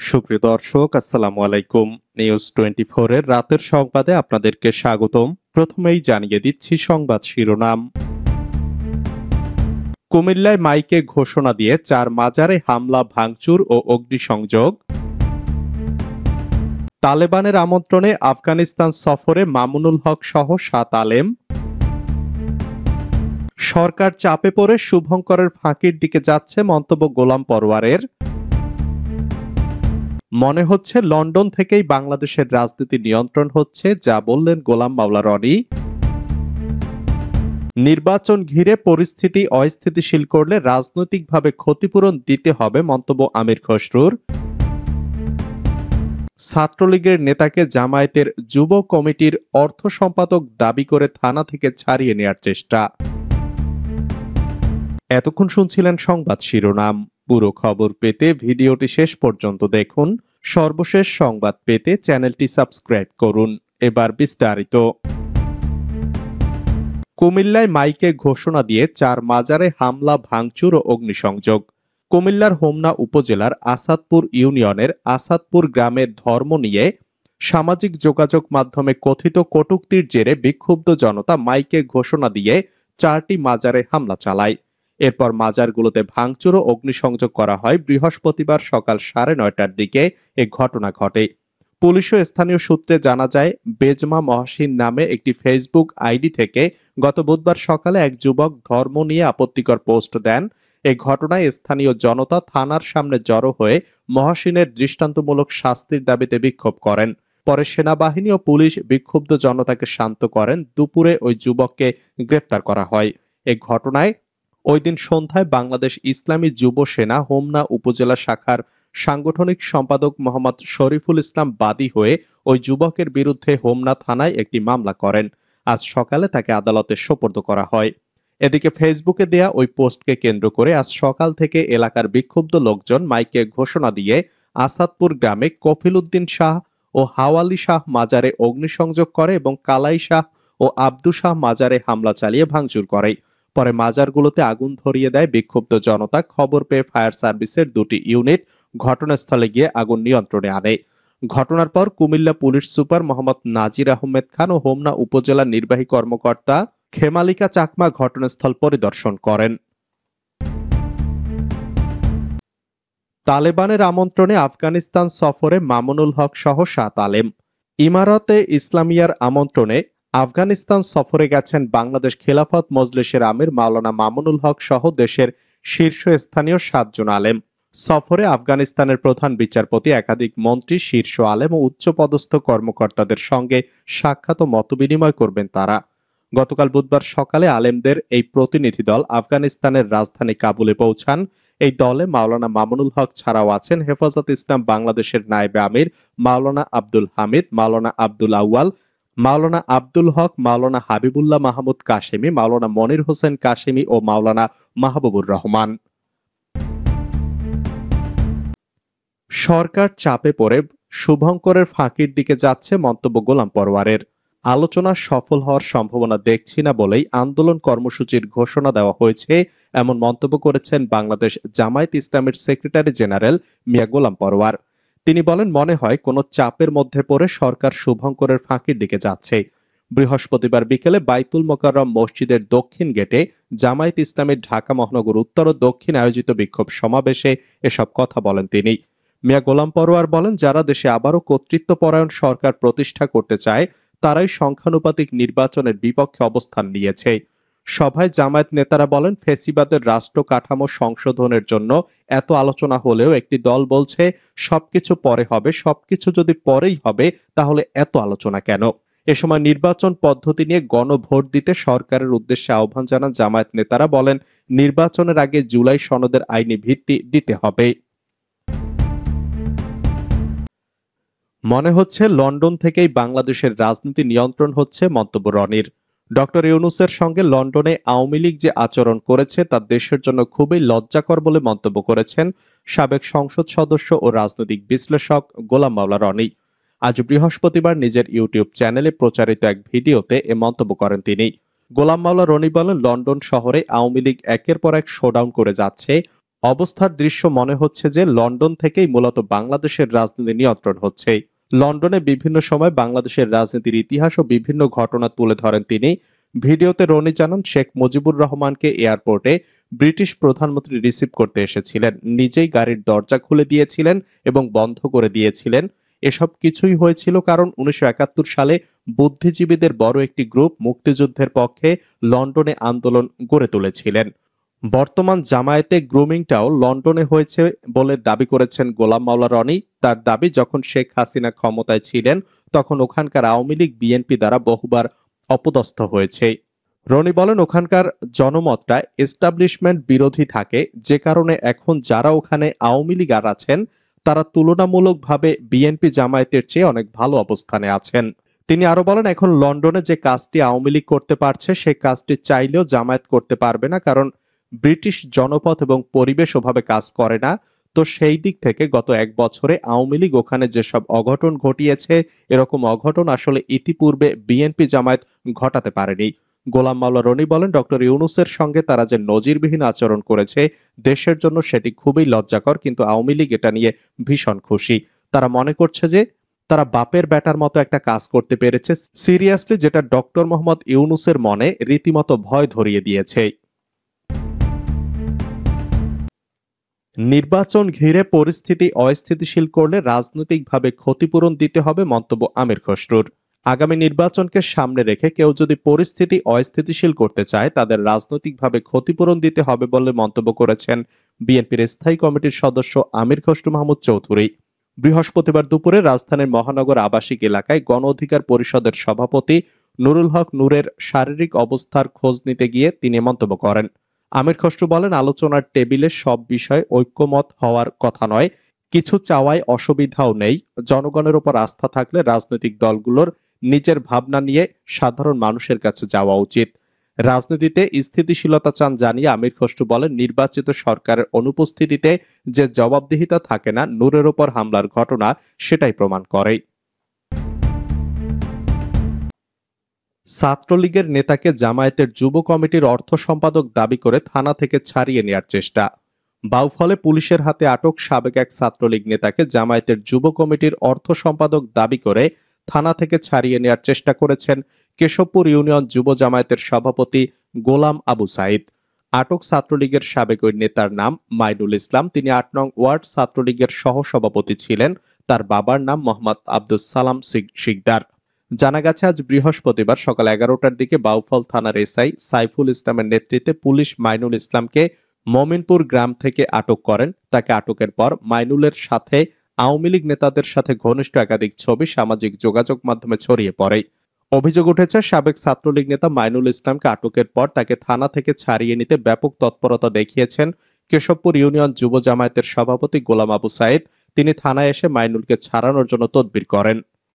সুপ্রিয় দর্শক, আসসালামু আলাইকুম। নিউজ 24 এর রাতের সংবাদে আপনাদেরকে স্বাগতম। প্রথমেই জানিয়ে দিচ্ছি সংবাদ শিরোনাম। কুমিল্লায় মাইকে ঘোষণা দিয়ে 4 মাজারে হামলা, ভাঙচুর ও অগ্নিসংযোগ। তালেবানের আমন্ত্রণে আফগানিস্তান সফরে মামুনুল হক সহ 7 আলেম। সরকার চাপে পড়ে শুভঙ্করের ফাঁকির দিকে যাচ্ছে, মন্তব্য গোলাম পরওয়ারের। মনে হচ্ছে লন্ডন থেকেই বাংলাদেশের রাজনীতি নিয়ন্ত্রণ হচ্ছে, যা বললেন গোলাম মাওলা রনি। নির্বাচন ঘিরে পরিস্থিতি অস্থিতিশীল করলে রাজনৈতিকভাবে ক্ষতিপূরণ দিতে হবে, মন্তব্য আমির খসরুর। ছাত্রলীগের নেতাকে জামায়াতের যুব কমিটির অর্থ সম্পাদক দাবি করে থানা থেকে ছাড়িয়ে নেওয়ার চেষ্টা। এতক্ষণ শুনছিলেন সংবাদ শিরোনাম। পুরো খবর পেতে ভিডিওটি শেষ পর্যন্ত দেখুন। সর্বশেষ সংবাদ পেতে চ্যানেলটি সাবস্ক্রাইব করুন। এবার বিস্তারিত। কুমিল্লায় মাইকে ঘোষণা দিয়ে 4 মাজারে হামলা, ভাঙচুর ও অগ্নিসংযোগ। কুমিল্লার হোমনা উপজেলার আসাদপুর ইউনিয়নের আসাদপুর গ্রামের ধর্ম নিয়ে সামাজিক যোগাযোগ মাধ্যমে কথিত কটূক্তির জেরে বিক্ষুব্ধ জনতা মাইকে ঘোষণা দিয়ে 4টি মাজারে হামলা চালায়। এরপর মাজারগুলোতে ভাঙচুর ও অগ্নিসংযোগ করা হয়। বৃহস্পতিবার সকাল 9:30টার দিকে এ ঘটনা ঘটে। পুলিশ ও স্থানীয় সূত্রে জানা যায়, বেজমা মহসিন নামে একটি ফেসবুক আইডি থেকে গত বুধবার সকালে এক যুবক ধর্ম নিয়ে আপত্তিকর পোস্ট দেন। এই ঘটনায় স্থানীয় জনতা থানার সামনে জড়ো হয়ে মহসিনের দৃষ্টান্তমূলক শাস্তির দাবিতে বিক্ষোভ করেন। পরে সেনাবাহিনী ও পুলিশ বিক্ষুব্ধ জনতাকে শান্ত করেন। দুপুরে ওই যুবককে গ্রেপ্তার করা হয়। এই ঘটনায় ওই দিন সন্ধ্যায় বাংলাদেশ ইসলামী যুব সেনা হোমনা উপজেলা শাখার সাংগঠনিক সম্পাদক মোহাম্মদ শরীফুল ইসলাম বাদী হয়ে ওই যুবকের বিরুদ্ধে হোমনা থানায় একটি মামলা করেন। আজ সকালে তাকে আদালতে সোপর্দ করা হয়। এদিকে ফেসবুকে দেয়া ওই পোস্টকে কেন্দ্র করে আজ সকাল থেকে এলাকার বিক্ষুব্ধ লোকজন মাইকে ঘোষণা দিয়ে আসাদপুর গ্রামে কফিল উদ্দিন শাহ ও হাওয়ালি শাহ মাজারে অগ্নিসংযোগ করে এবং কালাই শাহ ও আব্দু শাহ মাজারে হামলা চালিয়ে ভাঙচুর করে। পরে মাজারগুলোতে আগুন ধরিয়ে দেয় বিক্ষুব্ধ জনতা। খবর পেয়ে ফায়ার সার্ভিসের 2টি ইউনিট ঘটনাস্থলে গিয়ে আগুন নিয়ন্ত্রণে আনে। ঘটনার পর কুমিল্লা পুলিশ সুপার মোহাম্মদ নাজির আহমেদ খান ও হোমনা উপজেলা নির্বাহী কর্মকর্তা খেমালিকা চাকমা ঘটনাস্থল পরিদর্শন করেন। তালেবানের আমন্ত্রণে আফগানিস্তান সফরে মামুনুল হক সহ 7 আলেম। ইমারতে ইসলামিয়ার আমন্ত্রণে আফগানিস্তান সফরে গেছেন বাংলাদেশ খেলাফত মজলিসের আমির মাওলানা মামুনুল হক সহ দেশের শীর্ষস্থানীয় 7 জন আলেম। সফরে আফগানিস্তানের প্রধান বিচারপতি, একাধিক মন্ত্রী, শীর্ষ আলেম ও উচ্চপদস্থ কর্মকর্তাদের সঙ্গে সাক্ষাৎ ও মতবিনিময় করবেন তারা। গতকাল বুধবার সকালে আলেমদের এই প্রতিনিধি দল আফগানিস্তানের রাজধানী কাবুলে পৌঁছান। এই দলে মাওলানা মামুনুল হক ছাড়াও আছেন হেফাজত ইসলাম বাংলাদেশের নায়েবে আমির মাওলানা আব্দুল হামিদ, মাওলানা আব্দুল আউয়াল, মাওলানা আব্দুল হক, মাওলানা হাবিবুল্লাহ মাহমুদ কাশেমি, মাওলানা মনির হোসেন কাশেমি ও মাওলানা মাহবুবুর রহমান। সরকার চাপে পড়ে শুভঙ্করের ফাঁকির দিকে যাচ্ছে, মন্তব্য গোলাম পরওয়ারের। আলোচনা সফল হওয়ার সম্ভাবনা দেখছি না বলেই আন্দোলন কর্মসূচির ঘোষণা দেওয়া হয়েছে, এমন মন্তব্য করেছেন বাংলাদেশ জামায়াত ইসলামের সেক্রেটারি জেনারেল মিয়া গোলাম পরওয়ার। তিনি বলেন, মনে হয় কোনো চাপের মধ্যে পড়ে সরকার শুভঙ্করের ফাঁকির দিকে যাচ্ছে। বৃহস্পতিবার বিকেলে বাইতুল মোকাররম মসজিদের দক্ষিণ গেটে জামায়াত ইসলামের ঢাকা মহানগর উত্তর ও দক্ষিণ আয়োজিত বিক্ষোভ সমাবেশে এসব কথা বলেন তিনি। মিয়া গোলাম পরওয়ার বলেন, যারা দেশে আবারও কর্তৃত্বপরায়ণ সরকার প্রতিষ্ঠা করতে চায় তারাই সংখ্যানুপাতিক নির্বাচনের বিপক্ষে অবস্থান নিয়েছে। সভায় জামায়াত নেতারা বলেন, ফ্যাসিবাদের রাষ্ট্র কাঠামো সংশোধনের জন্য এত আলোচনা হলেও একটি দল বলছে সবকিছু পরে হবে। সবকিছু যদি পরেই হবে তাহলে এত আলোচনা কেন? এ সময় নির্বাচন পদ্ধতি নিয়ে গণভোট দিতে সরকারের উদ্দেশ্যে আহ্বান জানান জামায়াত নেতারা। বলেন, নির্বাচনের আগে জুলাই সনদের আইনি ভিত্তি দিতে হবে। মনে হচ্ছে লন্ডন থেকেই বাংলাদেশের রাজনীতি নিয়ন্ত্রণ হচ্ছে, মন্তব্য রনির। ডক্টর ইউনূসের সঙ্গে লন্ডনে আওয়ামী লীগ যে আচরণ করেছে তা দেশের জন্য খুবই লজ্জাকর বলে মন্তব্য করেছেন সাবেক সংসদ সদস্য ও রাজনৈতিক বিশ্লেষক গোলাম মাওলা রনি। আজ বৃহস্পতিবার নিজের ইউটিউব চ্যানেলে প্রচারিত এক ভিডিওতে এ মন্তব্য করেন তিনি। গোলাম মাওলা রনি বলেন, লন্ডন শহরে আওয়ামী লীগ একের পর এক শোডাউন করে যাচ্ছে। অবস্থার দৃশ্য মনে হচ্ছে যে লন্ডন থেকেই মূলত বাংলাদেশের রাজনীতি নিয়ন্ত্রণ হচ্ছে। লন্ডনে বিভিন্ন সময় বাংলাদেশের রাজনীতির ইতিহাস ও বিভিন্ন ঘটনা তুলে ধরেন তিনি। ভিডিওতে রনি জানান, শেখ মুজিবুর রহমানকে এয়ারপোর্টে ব্রিটিশ প্রধানমন্ত্রী রিসিভ করতে এসেছিলেন, নিজেই গাড়ির দরজা খুলে দিয়েছিলেন এবং বন্ধ করে দিয়েছিলেন। এসব কিছুই হয়েছিল কারণ 1971 সালে বুদ্ধিজীবীদের বড় একটি গ্রুপ মুক্তিযুদ্ধের পক্ষে লন্ডনে আন্দোলন গড়ে তুলেছিলেন। বর্তমান জামায়াতে গ্রুমিংটাও লন্ডনে হয়েছে বলে দাবি করেছেন গোলাম মাওলা রনি। তার দাবি, যখন শেখ হাসিনা ক্ষমতায় ছিলেন তখন ওখানকার আওয়ামী লীগ বিএনপি দ্বারা বহুবার অপদস্থ হয়েছে। রনি বলেন, ওখানকার জনমতটা এস্টাবলিশমেন্ট বিরোধী থাকে, যে কারণে এখন যারা ওখানে আওয়ামী লীগ আর আছেন তারা তুলনামূলকভাবে বিএনপি জামায়াতের চেয়ে অনেক ভালো অবস্থানে আছেন। তিনি আরো বলেন, এখন লন্ডনে যে কাজটি আওয়ামী লীগ করতে পারছে সেই কাজটি চাইলেও জামায়াত করতে পারবে না, কারণ ব্রিটিশ জনপথ এবং পরিবেশ ওভাবে কাজ করে না। তো সেই দিক থেকে গত 1 বছরে আওয়ামী লীগ ওখানে যেসব অঘটন ঘটিয়েছে, এরকম অঘটন আসলে ইতিপূর্বে বিএনপি জামায়াত ঘটাতে পারেনি। গোলাম মাওলা রনি বলেন, ডক্টর ইউনূসের সঙ্গে তারা যে নজিরবিহীন আচরণ করেছে দেশের জন্য সেটি খুবই লজ্জাকর, কিন্তু আওয়ামী লীগ এটা নিয়ে ভীষণ খুশি। তারা মনে করছে যে তারা বাপের বেটার মতো একটা কাজ করতে পেরেছে সিরিয়াসলি, যেটা ডক্টর মোহাম্মদ ইউনূসের মনে রীতিমতো ভয় ধরিয়ে দিয়েছে। নির্বাচন ঘিরে পরিস্থিতি অস্থিতিশীল করলে রাজনৈতিকভাবে ক্ষতিপূরণ দিতে হবে, মন্তব্য আমির খসরুর। আগামী নির্বাচনকে সামনে রেখে কেউ যদি পরিস্থিতি অস্থিতিশীল করতে চায় তাদের রাজনৈতিকভাবে ক্ষতিপূরণ দিতে হবে বলে মন্তব্য করেছেন বিএনপির স্থায়ী কমিটির সদস্য আমির খসরু মাহমুদ চৌধুরী। বৃহস্পতিবার দুপুরে রাজধানীর মহানগর আবাসিক এলাকায় গণ অধিকার পরিষদের সভাপতি নুরুল হক নূরের শারীরিক অবস্থার খোঁজ নিতে গিয়ে তিনি মন্তব্য করেন। আমির খসরু বলেন, আলোচনার টেবিলে সব বিষয়ে ঐক্যমত হওয়ার কথা নয়, কিছু চাওয়ায় অসুবিধাও নেই। জনগণের উপর আস্থা থাকলে রাজনৈতিক দলগুলোর নিজের ভাবনা নিয়ে সাধারণ মানুষের কাছে যাওয়া উচিত। রাজনীতিতে স্থিতিশীলতা চান জানিয়ে আমির খসরু বলেন, নির্বাচিত সরকারের অনুপস্থিতিতে যে জবাবদিহিতা থাকে না, নূরের ওপর হামলার ঘটনা সেটাই প্রমাণ করে। ছাত্রলীগের নেতাকে জামায়াতের যুব কমিটির অর্থ সম্পাদক দাবি করে থানা থেকে ছাড়িয়ে নেয়ার চেষ্টা। বাউফলে পুলিশের হাতে আটক সাবেক এক ছাত্রলীগ নেতাকে জামায়াতের যুব কমিটির অর্থ সম্পাদক দাবি করে থানা থেকে ছাড়িয়ে নেয়ার চেষ্টা করেছেন কেশবপুর ইউনিয়ন যুব জামায়াতের সভাপতি গোলাম আবু সাইদ। আটক ছাত্রলীগের সাবেক ওই নেতার নাম মাইনুল ইসলাম। তিনি ৮ নং ওয়ার্ড ছাত্রলীগের সহসভাপতি ছিলেন। তার বাবার নাম মোহাম্মদ আব্দুস সালাম শিকদার। জানা গেছে, আজ বৃহস্পতিবার সকাল 11টার দিকে বাউফল থানার এসআই সাইফুল ইসলামের নেতৃত্বে পুলিশ মাইনুল ইসলামকে মমিনপুর গ্রাম থেকে আটক করেন। তাকে আটকের পর মাইনুলের সাথে আওয়ামী লীগ নেতাদের সাথে ঘনিষ্ঠ একাধিক ছবি সামাজিক যোগাযোগ মাধ্যমে ছড়িয়ে পড়ে। অভিযোগ উঠেছে, সাবেক ছাত্রলীগ নেতা মাইনুল ইসলামকে আটকের পর তাকে থানা থেকে ছাড়িয়ে নিতে ব্যাপক তৎপরতা দেখিয়েছেন কেশবপুর ইউনিয়ন যুব জামায়াতের সভাপতি গোলাম আবু সাইদ। তিনি থানায় এসে মাইনুলকে ছাড়ানোর জন্য তদবির করেন।